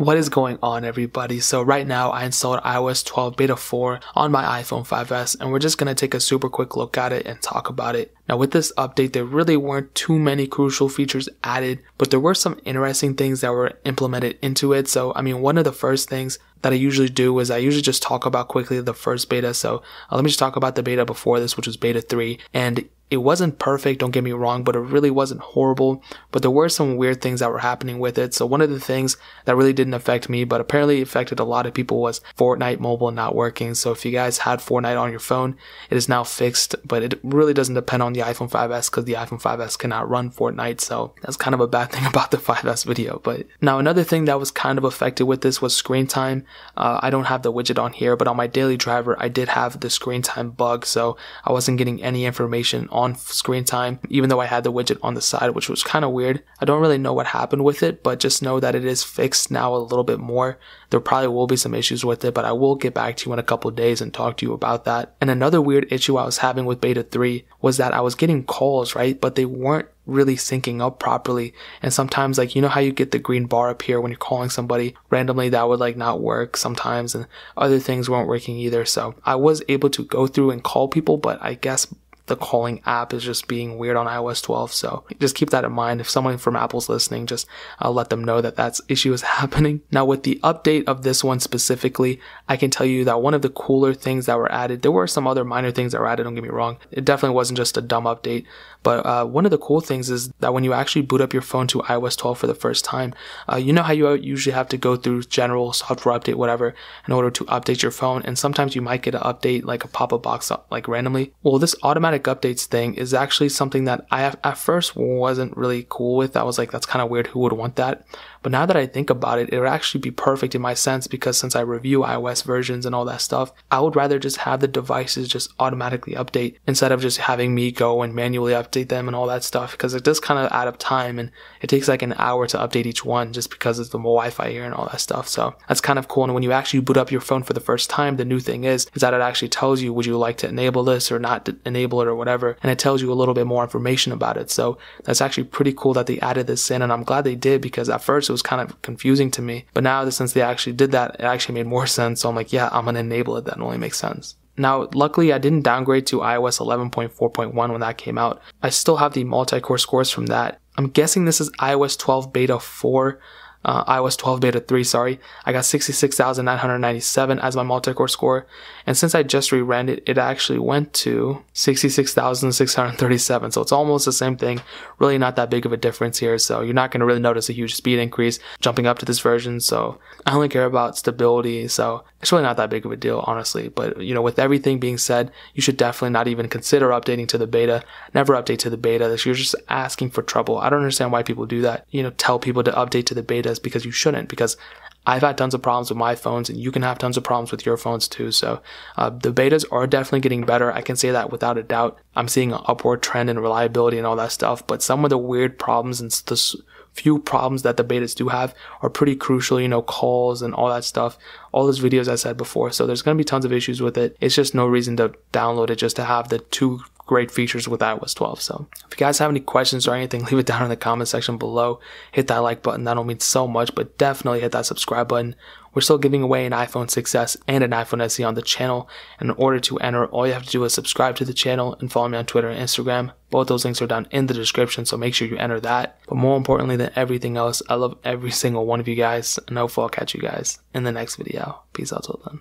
What is going on, everybody? So right now I installed iOS 12 beta 4 on my iPhone 5s, and we're just going to take a super quick look at it and talk about it. Now with this update, there really weren't too many crucial features added, but there were some interesting things that were implemented into it. So I mean, one of the first things that I usually do is I usually just talk about quickly the first beta. So let me just talk about the beta before this, which was beta 3. And it wasn't perfect, don't get me wrong, but it really wasn't horrible. But there were some weird things that were happening with it. So one of the things that really didn't affect me, but apparently affected a lot of people, was Fortnite mobile not working. So if you guys had Fortnite on your phone, it is now fixed, but it really doesn't depend on the iPhone 5s because the iPhone 5s cannot run Fortnite. So that's kind of a bad thing about the 5s video. But now another thing that was kind of affected with this was screen time. I don't have the widget on here, but on my daily driver, I did have the screen time bug. So I wasn't getting any information on screen time, even though I had the widget on the side, which was kind of weird. I don't really know what happened with it, but just know that it is fixed now a little bit more. There probably will be some issues with it, but I will get back to you in a couple of days and talk to you about that. And another weird issue I was having with beta 3 was that I was getting calls, right? But they weren't really syncing up properly. And sometimes, like, you know how you get the green bar up here when you're calling somebody randomly, that would like not work sometimes, and other things weren't working either. So I was able to go through and call people, but I guess the calling app is just being weird on iOS 12. So just keep that in mind. If someone from Apple's listening, just let them know that that issue is happening. Now with the update of this one specifically, I can tell you that one of the cooler things that were added, there were some other minor things that were added, don't get me wrong. It definitely wasn't just a dumb update. But one of the cool things is that when you actually boot up your phone to iOS 12 for the first time, you know how you usually have to go through general software update, whatever, in order to update your phone. And sometimes you might get an update, like a pop-up box, like randomly. Well, this automatic updates thing is actually something that I at first wasn't really cool with. I was like, that's kind of weird. Who would want that? But now that I think about it, it would actually be perfect in my sense, because since I review iOS versions and all that stuff, I would rather just have the devices just automatically update instead of just having me go and manually update them and all that stuff, because it does kind of add up time, and it takes like an hour to update each one just because of the Wi-Fi here and all that stuff. So that's kind of cool. And when you actually boot up your phone for the first time, the new thing is that it actually tells you, would you like to enable this or not enable it or whatever, and it tells you a little bit more information about it. So that's actually pretty cool that they added this in, and I'm glad they did, because at first it was kind of confusing to me, but now since they actually did that, it actually made more sense. So I'm like, yeah, I'm gonna enable it. That only makes sense. Now, luckily, I didn't downgrade to iOS 11.4.1 when that came out. I still have the multi-core scores from that. I'm guessing this is iOS 12 beta 4. iOS 12 beta 3, sorry. I got 66,997 as my multi-core score, and since I just re-ran it, it actually went to 66,637, so it's almost the same thing. Really not that big of a difference here, so you're not going to really notice a huge speed increase jumping up to this version. So I only care about stability, so it's really not that big of a deal, honestly. But you know, with everything being said, you should definitely not even consider updating to the beta. Never update to the beta. You're just asking for trouble. I don't understand why people do that. You know, tell people to update to the beta, because you shouldn't, because I've had tons of problems with my phones, and you can have tons of problems with your phones too. So the betas are definitely getting better. I can say that without a doubt. I'm seeing an upward trend in reliability and all that stuff, but some of the weird problems and the few problems that the betas do have are pretty crucial, you know, calls and all that stuff, all those videos I said before. So there's going to be tons of issues with it. It's just no reason to download it just to have the two great features with iOS 12. So if you guys have any questions or anything, leave it down in the comment section below. Hit that like button. That'll mean so much, but definitely hit that subscribe button. We're still giving away an iPhone 6s and an iPhone SE on the channel. And in order to enter, all you have to do is subscribe to the channel and follow me on Twitter and Instagram. Both those links are down in the description, so make sure you enter that. But more importantly than everything else, I love every single one of you guys, and hopefully I'll catch you guys in the next video. Peace out till then.